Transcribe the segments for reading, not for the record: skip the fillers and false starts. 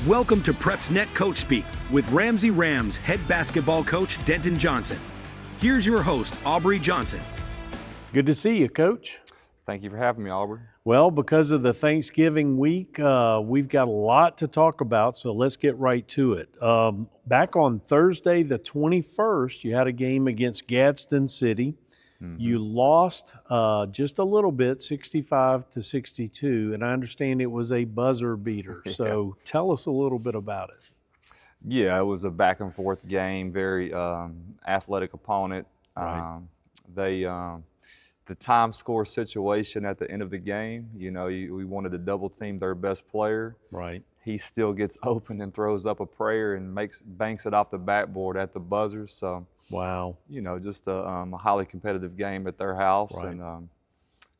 Welcome to PrepsNet Coach Speak with Ramsay Rams head basketball coach Denton Johnson. Here's your host, Aubrey Johnson. Good to see you, Coach. Thank you for having me, Aubrey. Well, because of the Thanksgiving week, we've got a lot to talk about, so let's get right to it. Back on Thursday, the 21st, you had a game against Gadsden City. Mm-hmm. You lost just a little bit, 65-62, and I understand it was a buzzer beater. So tell us a little bit about it. Yeah, it was a back-and-forth game, very athletic opponent. Right. The time score situation at the end of the game, we wanted to double team their best player. Right. He still gets open and throws up a prayer and banks it off the backboard at the buzzer. So, wow. Just a highly competitive game at their house. Right. And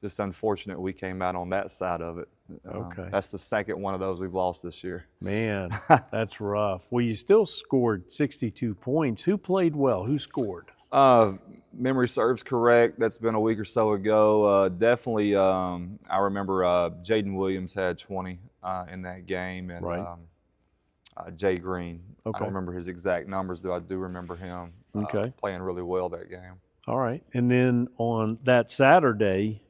just unfortunate we came out on that side of it. Okay. That's the second one of those we've lost this year. Man, that's rough. Well, you still scored 62 points. Who played well? Who scored? Memory serves correct. That's been a week or so ago. Definitely, I remember Jaden Williams had 20 in that game, and right. Jay Green. Okay. I don't remember his exact numbers, though I do remember him playing really well that game. All right. And then on that Saturday,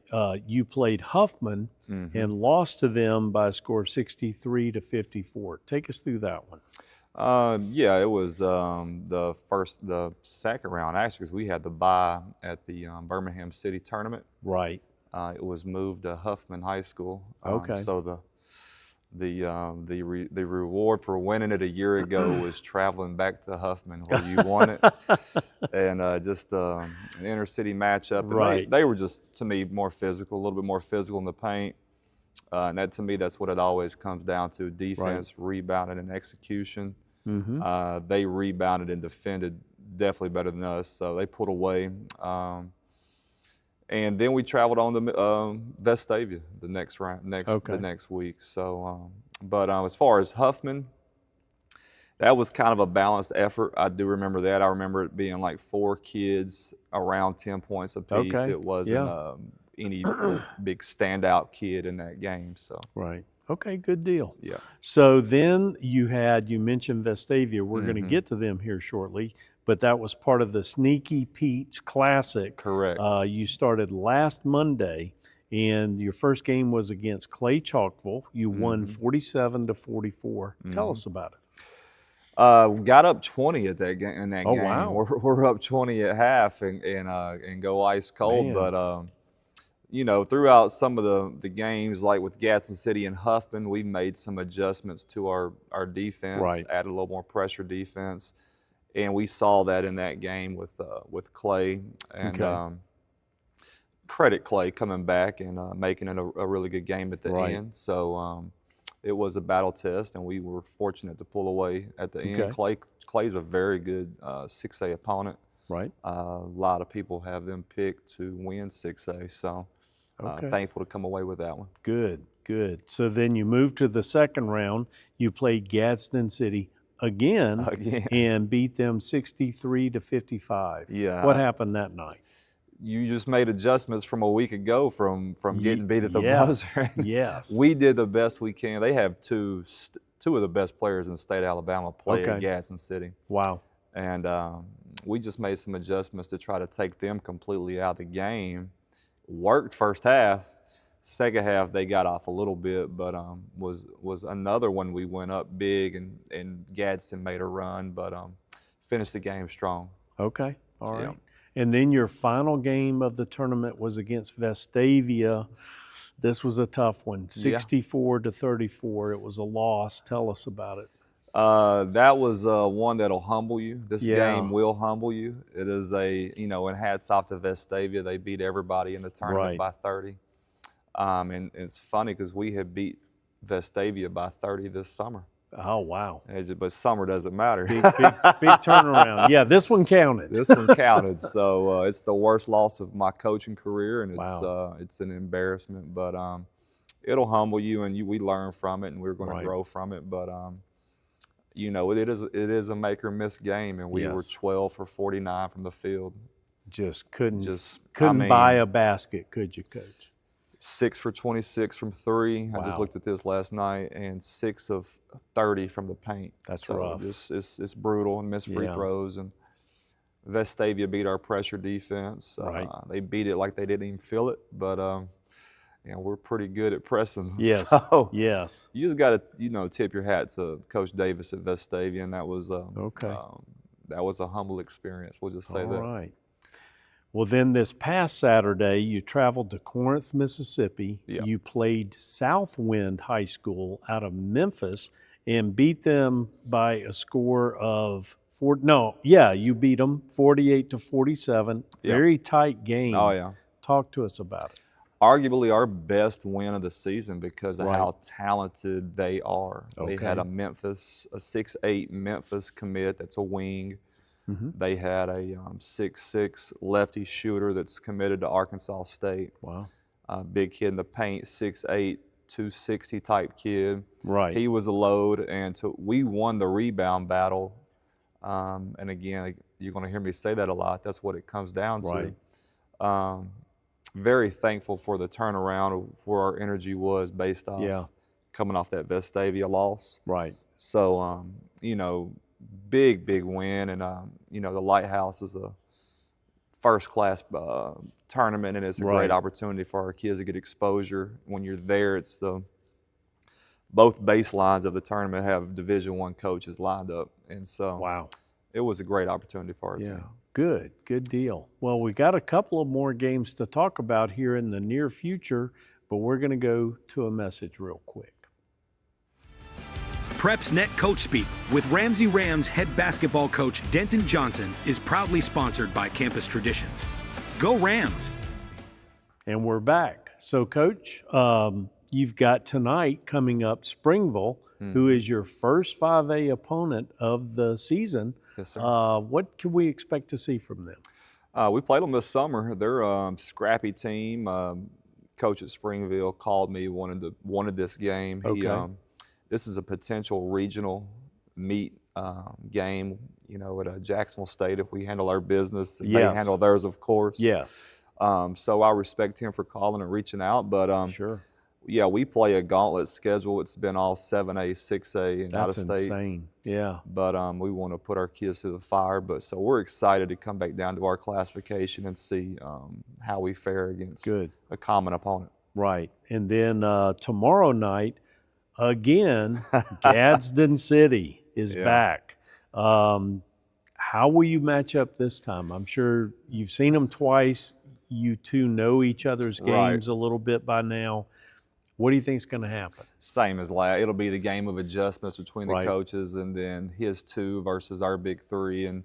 you played Huffman and lost to them by a score of 63-54. Take us through that one. It was the second round, actually, because we had the bye at the Birmingham City tournament. Right. It was moved to Huffman High School. Okay. So the reward for winning it a year ago was traveling back to Huffman where you won it, and just an inner city matchup. And right. They were just, to me, more physical, a little bit more physical in the paint. And that, to me, that's what it always comes down to: defense, right. rebounding, and execution. Mm-hmm. They rebounded and defended definitely better than us, so they pulled away. And then we traveled on to Vestavia the next week. So, but as far as Huffman, that was kind of a balanced effort. I do remember that. I remember it being like 4 kids around 10 points apiece. Okay. It wasn't any big standout kid in that game. So right. Okay, good deal. Yeah. So then you mentioned Vestavia. We're going to get to them here shortly, but that was part of the Sneaky Pete's Classic. Correct. You started last Monday, and your first game was against Clay Chalkville. You won 47-44. Tell us about it. Got up 20 at that game. In that game. Wow. We're up 20 at half and go ice cold, man. But. Throughout some of the games, like with Gadsden City and Huffman, we made some adjustments to our defense, right. added a little more pressure defense, and we saw that in that game with Clay. And credit Clay coming back and making it a really good game at the end. So it was a battle test, and we were fortunate to pull away at the end. Clay's a very good 6A opponent. Right. A lot of people have them picked to win 6A, so thankful to come away with that one. Good. So then you moved to the second round. You played Gadsden City again. And beat them 63-55. Yeah. What happened that night? You just made adjustments from a week ago from getting beat at the buzzer. Yes. We did the best we can. They have two of the best players in the state of Alabama play at Gadsden City. Wow. And we just made some adjustments to try to take them completely out of the game. Worked first half. Second half they got off a little bit, but was another one we went up big and Gadsden made a run, but finished the game strong. Okay, all right. And then your final game of the tournament was against Vestavia. This was a tough one, 64-34. It was a loss. Tell us about it. That was one that'll humble you. This game will humble you. It is and hats off to Vestavia. They beat everybody in the tournament by 30. And it's funny because we had beat Vestavia by 30 this summer. Oh, wow. But summer doesn't matter. Big turnaround. Yeah, this one counted. This one counted. So it's the worst loss of my coaching career, and it's an embarrassment. But it'll humble you, and we learn from it, and we're going to grow from it. But it is a make or miss game, and we were 12 for 49 from the field. Couldn't buy a basket, could you, Coach? 6 for 26 from 3. Wow. I just looked at this last night, and 6 of 30 from the paint. That's so rough. It's brutal, and missed free throws. And Vestavia beat our pressure defense. Right. They beat it like they didn't even feel it, but we're pretty good at pressing. Yes. So yes. you just got to tip your hat to Coach Davis at Vestavia, and that was that was a humble experience. We'll just say that. All right. Well, then this past Saturday, you traveled to Corinth, Mississippi. Yeah. You played Southwind High School out of Memphis and beat them by a score of you beat them 48-47. Very tight game. Oh, yeah. Talk to us about it. Arguably our best win of the season because of Right. how talented they are. Okay. They had a 6'8" Memphis commit that's a wing. Mm-hmm. They had a 6'6" lefty shooter that's committed to Arkansas State. Wow. Big kid in the paint, 6'8", 260 type kid. Right. He was a load, and we won the rebound battle. And again, you're going to hear me say that a lot. That's what it comes down to. Very thankful for the turnaround of where our energy was based off coming off that Vestavia loss. Right. So, big win. And, the Lighthouse is a first-class tournament, and it's a great opportunity for our kids to get exposure. When you're there, it's both baselines of the tournament have Division I coaches lined up. And so it was a great opportunity for our team. Good deal. Well, we got a couple of more games to talk about here in the near future, but we're going to go to a message real quick. PrepsNet Coach Speak with Ramsay Rams head basketball coach Denton Johnson is proudly sponsored by Campus Traditions. Go Rams! And we're back. So, Coach, you've got tonight coming up Springville, who is your first 5A opponent of the season. Yes, sir. What can we expect to see from them? We played them this summer. They're a scrappy team. Coach at Springville called me, wanted this game. This is a potential regional meet game, at Jacksonville State if we handle our business. And they handle theirs, of course. Yes. So I respect him for calling and reaching out. But sure. Yeah, we play a gauntlet schedule. It's been all 7A, 6A, and out of state. That's insane. Yeah. But we want to put our kids through the fire. So we're excited to come back down to our classification and see how we fare against a common opponent. Right. And then tomorrow night, again, Gadsden City is back. How will you match up this time? I'm sure you've seen them twice. You two know each other's games a little bit by now. What do you think is going to happen? Same as last. It'll be the game of adjustments between the coaches, and then his 2 versus our big 3. And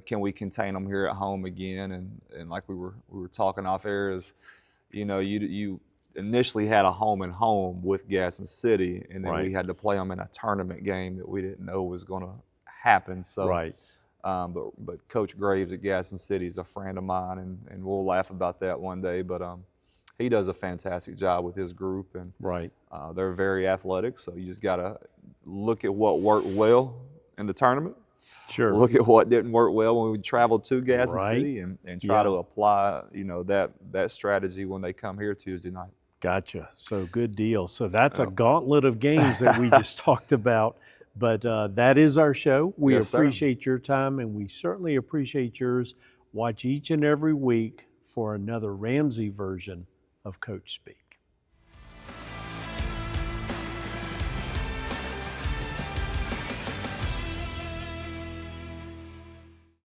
can we contain them here at home again? And like we were talking off air, is you initially had a home and home with Gadsden City, and then we had to play them in a tournament game that we didn't know was going to happen. So but Coach Graves at Gadsden City is a friend of mine, and we'll laugh about that one day. But he does a fantastic job with his group, and they're very athletic. So you just got to look at what worked well in the tournament. Sure. Look at what didn't work well when we traveled to Gadsden City, and try to apply that strategy when they come here Tuesday night. Gotcha. So good deal. So that's a gauntlet of games that we just talked about. But that is our show. We appreciate your time, and we certainly appreciate yours. Watch each and every week for another Ramsay version of Coach Speak.